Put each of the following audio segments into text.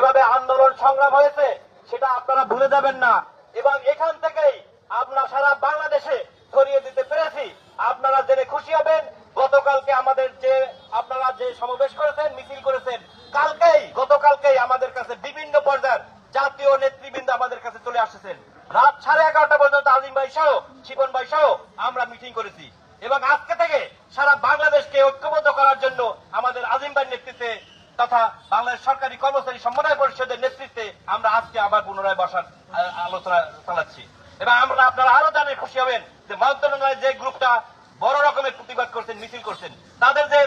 যেভাবে আন্দোলন সংগ্রাম হয়েছে সেটা আপনারা ভুলে যাবেন না, এবং এখান থেকেই আমরা সারা বাংলাদেশে ছড়িয়ে দিতে পেরেছি। আপনারা জেনে খুশি হবেন, গতকালকে আমাদের যে আপনারা যে সমাবেশ করেছেন, মিছিল করেছেন, গতকালকেই আমাদের কাছে বিভিন্ন পর্যায়ের জাতীয় নেতৃবৃন্দ আমাদের কাছে চলে আসছেন। রাত 11:30 পর্যন্ত আজিম ভাই সহ, শিপন ভাই সহ আমরা মিটিং করেছি, এবং আজকে থেকে সারা বাংলাদেশকে ঐক্যবদ্ধ করার জন্য আমাদের আজিম ভাইয়ের নেতৃত্বে তথা বাংলাদেশ সরকারি কর্মচারী সমন্বয় পরিষদের নেতৃত্বে আমরা আজকে আবার পুনরায় বসার আলোচনা চালাচ্ছি। এবং আমরা আপনারা আরো জানে খুশি হবেন যে মন্ত্রণালয়ের যে গ্রুপটা বড় রকমের প্রতিবাদ করছেন, মিছিল করছেন, তাদের যে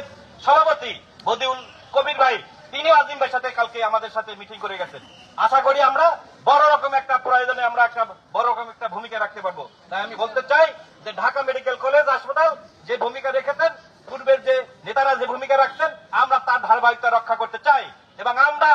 সভাপতি বদিউল কবির ভাই, তিনিও আজিম ভাইয়ের সাথে কালকে আমাদের সাথে মিটিং করে গেছেন। আশা করি আমরা বড় রকম একটা প্রয়োজনে আমরা একটা বড় রকম একটা ভূমিকা রাখতে পারবো। তাই আমি বলতে চাই যে ঢাকা মেডিকেল কলেজ হাসপাতাল যে ভূমিকা রেখেছেন, পূর্বের যে নেতারা যে ভূমিকা রাখছেন, আমরা তার ধারাবাহিকতা রক্ষা করতে চাই। এবং আমরা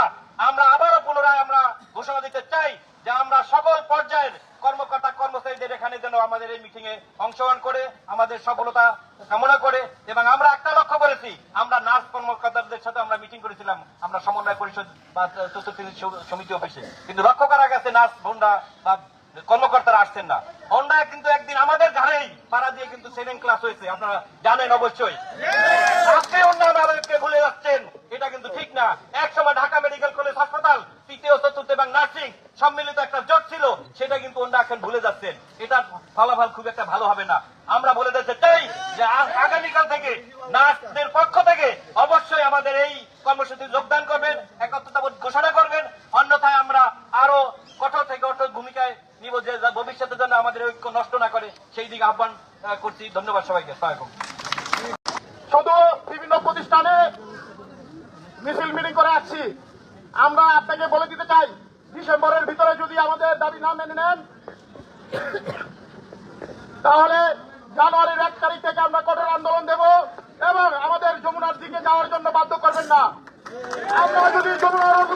আবারও পুনরায় আমরা ঘোষণা দিতে চাই যে আমরা সকল পর্যায়ের কর্মকর্তা কর্মচারীদের এখানে যেন আমাদের এই মিটিং এ অংশগ্রহণ করে আমাদের সফলতা কামনা করে। এবং আমরা একটা লক্ষ্য করেছি, আমরা নার্স কর্মকর্তাদের সাথে আমরা মিটিং করেছিলাম আমরা সমন্বয় পরিষদ বা চতুর্থ সমিতি অফিসে, কিন্তু লক্ষ্য করা গেছে নার্স ভন্ডা বা কর্মকর্তারা আসছেন না। হন্ডায় কিন্তু একদিন আমাদের ঘরেই পাড়া দিয়ে কিন্তু সেকেন্ড ক্লাস হয়েছে, আপনারা জানেন অবশ্যই। আজকে আমাদেরকে ভুলে যাচ্ছেন, এটা কিন্তু ঠিক না। এক সময় ঢাকা মেডিকেল কলেজ হাসপাতাল তৃতীয় চতুর্থ এবং নার্সিং সম্মিলিত একটা জোট ছিল, সেটা কিন্তু ওনারা এখন ভুলে যাচ্ছেন। এটার ফলাফল খুব একটা ভালো হবে না। আমরা বলে দিতে চাই যে আগামীকাল থেকে নার্সদের পক্ষ থেকে অবশ্যই আমাদের এই কর্মসূচি যোগদান করবেন, একত্রতাবোধ ঘোষণা করবেন, অন্যথায় আমরা আরো কঠোর থেকে কঠোর ভূমিকায় নিব যে ভবিষ্যতে যেন আমাদের ঐক্য নষ্ট না করে, সেই দিকে আহ্বান করছি। ধন্যবাদ সবাইকে। শুধু বিভিন্ন প্রতিষ্ঠানে মিছিল মিটিং করে আসছি, আমরা আপনাকে বলে দিতে চাই, ডিসেম্বরের ভিতরে যদি আমাদের দাবি না মেনে নেন, তাহলে জানুয়ারির 1 তারিখ থেকে আমরা কঠোর আন্দোলন দেব, এবং আমাদের যমুনার দিকে যাওয়ার জন্য বাধ্য করবেন না। আমরা যদি যমুনার